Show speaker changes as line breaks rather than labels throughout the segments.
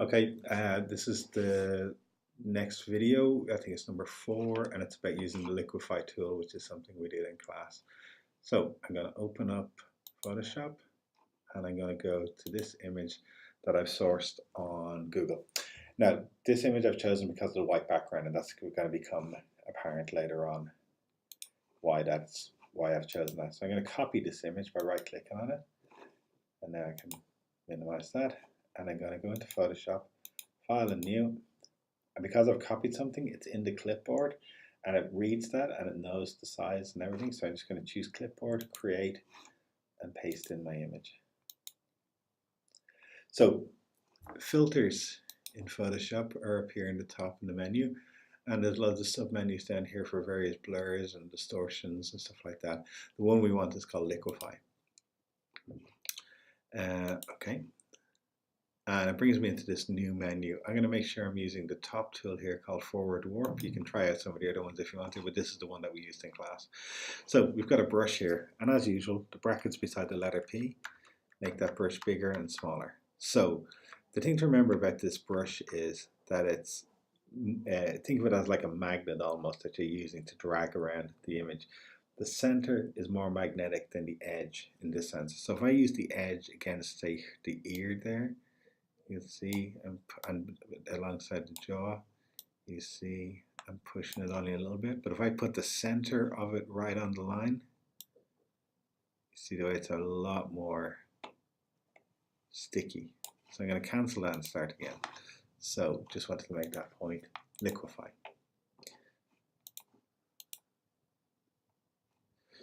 Okay, this is the next video. I think it's number 4, and it's about using the Liquify tool, which is something we did in class. So I'm going to open up Photoshop, and I'm going to go to this image that I've sourced on Google. Now, this image I've chosen because of the white background, and that's going to become apparent later on why I've chosen that. So I'm going to copy this image by right-clicking on it, and now I can minimize that, and I'm going to go into Photoshop, File and New. And because I've copied something, it's in the clipboard and it reads that and it knows the size and everything. So I'm just going to choose clipboard, create, and paste in my image. So filters in Photoshop are up here in the top in the menu. And there's loads of sub-menus down here for various blurs and distortions and stuff like that. The one we want is called Liquify. Okay. And it brings me into this new menu. I'm going to make sure I'm using the top tool here called Forward Warp. You can try out some of the other ones if you want to, but this is the one that we used in class. So we've got a brush here, and as usual, the brackets beside the letter P make that brush bigger and smaller. So the thing to remember about this brush is that it's, think of it as like a magnet almost that you're using to drag around the image. The center is more magnetic than the edge in this sense. So if I use the edge against, say, the ear there, you see, and alongside the jaw, you see I'm pushing it only a little bit. But if I put the center of it right on the line, you see the way it's a lot more sticky. So I'm going to cancel that and start again. So just wanted to make that point. Liquify.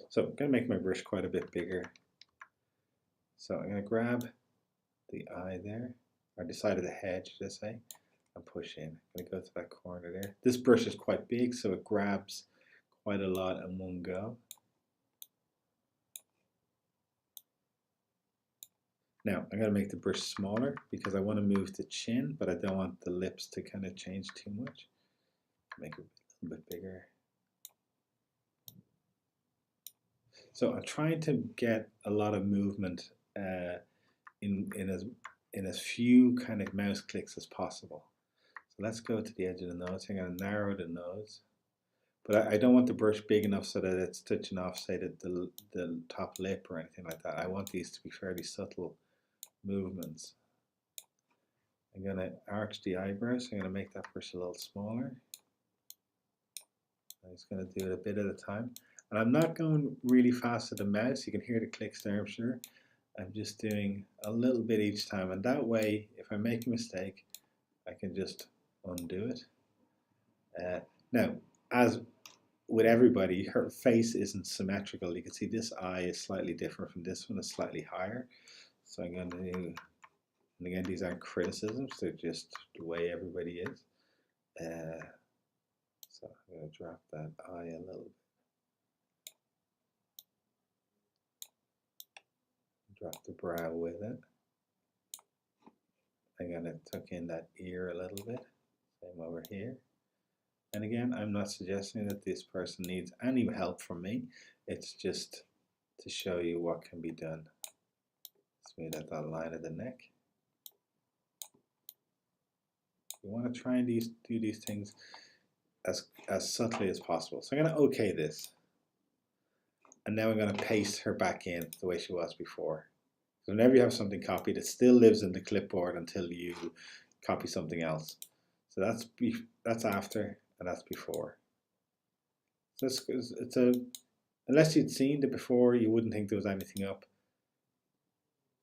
So I'm going to make my brush quite a bit bigger. So I'm going to grab the eye there, or the side of the head, should I say, and push in. I'm going to go to that corner there. This brush is quite big, so it grabs quite a lot in one go. Now, I'm going to make the brush smaller because I want to move the chin, but I don't want the lips to kind of change too much. Make it a little bit bigger. So I'm trying to get a lot of movement in as few kind of mouse clicks as possible. So let's go to the edge of the nose. I'm going to narrow the nose. But I don't want the brush big enough so that it's touching off, say, the top lip or anything like that. I want these to be fairly subtle movements. I'm going to arch the eyebrows. I'm going to make that brush a little smaller. I'm just going to do it a bit at a time. And I'm not going really fast with the mouse. You can hear the clicks there, I'm sure. I'm just doing a little bit each time. And that way, if I make a mistake, I can just undo it. Now, as with everybody, her face isn't symmetrical. You can see this eye is slightly different from this one. It's slightly higher. So I'm going to do, and again, these aren't criticisms. They're just the way everybody is. So I'm going to drop that eye a little bit. Drop the brow with it. I'm going to tuck in that ear a little bit. Same over here. And again, I'm not suggesting that this person needs any help from me. It's just to show you what can be done. Smooth out that line of the neck. You want to try and do these things as subtly as possible. So I'm going to OK this. And now I'm going to paste her back in the way she was before. So whenever you have something copied, it still lives in the clipboard until you copy something else. So that's after and that's before. So it's unless you'd seen it before, you wouldn't think there was anything up.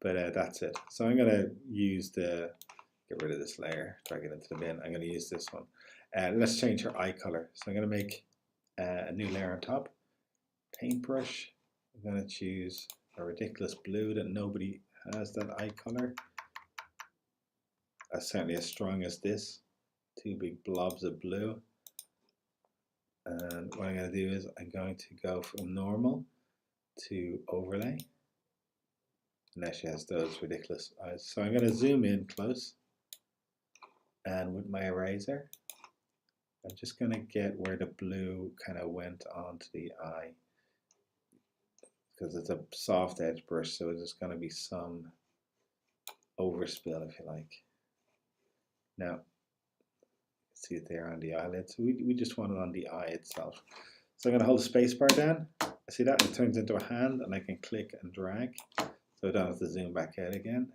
But that's it. So I'm going to use get rid of this layer, drag it into the bin. I'm going to use this one. Let's change her eye color. So I'm going to make a new layer on top. Paintbrush. I'm going to choose a ridiculous blue that nobody has that eye color. Certainly as strong as this. 2 big blobs of blue. And what I'm going to do is I'm going to go from normal to overlay. And now she has those ridiculous eyes. So I'm going to zoom in close. And with my eraser, I'm just going to get where the blue kind of went onto the eye. Because it's a soft edge brush, so there's going to be some overspill, if you like. Now, see it there on the eyelid. So we just want it on the eye itself. So I'm going to hold the space bar down. See that? It turns into a hand, and I can click and drag. So I don't have to zoom back out again.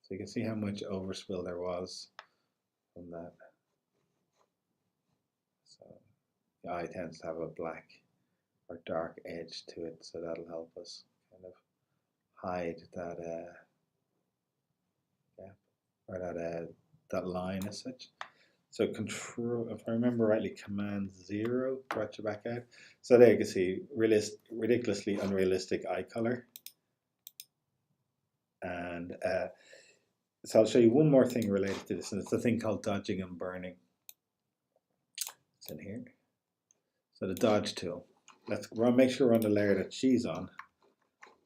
So you can see how much overspill there was from that. So the eye tends to have a black or dark edge to it, so that'll help us kind of hide that gap or that line as such. So control, if I remember rightly, Command 0 brought you back out. So there you can see ridiculously unrealistic eye color. And so I'll show you one more thing related to this, and it's a thing called dodging and burning. It's in here. So the dodge tool. Let's make sure we're on the layer that she's on.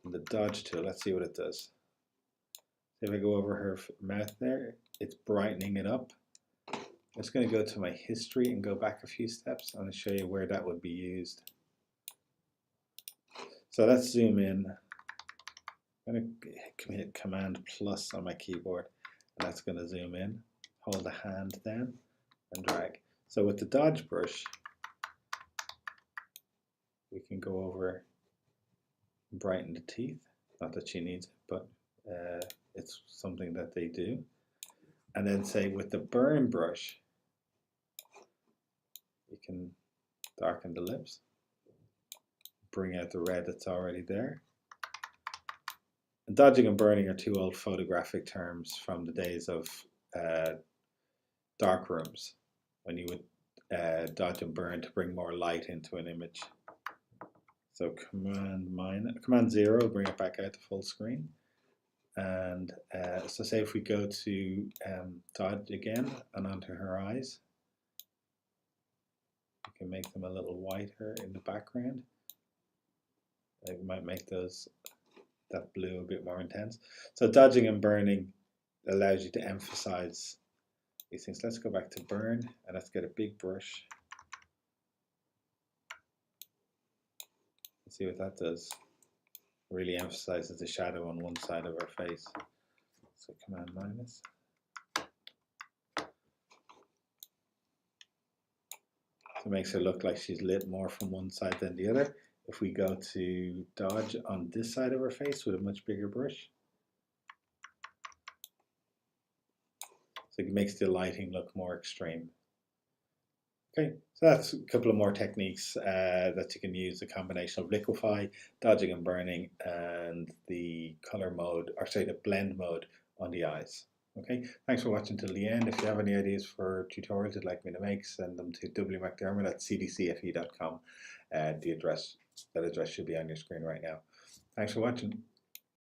And the dodge tool, let's see what it does. If I go over her mouth there, it's brightening it up. I'm just going to go to my history and go back a few steps. I'm going to show you where that would be used. So let's zoom in. I'm going to hit Command plus on my keyboard, and that's going to zoom in. Hold the hand down and drag. So with the dodge brush, we can go over and brighten the teeth. Not that she needs it, but it's something that they do. And then say with the burn brush, you can darken the lips, bring out the red that's already there. And dodging and burning are two old photographic terms from the days of dark rooms, when you would dodge and burn to bring more light into an image. So Command 0, bring it back out to full screen. And so say if we go to dodge again and onto her eyes, we can make them a little whiter in the background. We might make that blue a bit more intense. So dodging and burning allows you to emphasize these things. Let's go back to burn, and let's get a big brush. See what that does. Really emphasizes the shadow on one side of her face. So Command minus. So it makes her look like she's lit more from one side than the other. If we go to dodge on this side of her face with a much bigger brush, so it makes the lighting look more extreme. Okay, so that's a couple of more techniques that you can use, a combination of Liquify, dodging and burning, and the color mode, or sorry, the blend mode on the eyes. Okay, thanks for watching till the end. If you have any ideas for tutorials you'd like me to make, send them to wmcdermott@cdcfe.com. That address should be on your screen right now. Thanks for watching.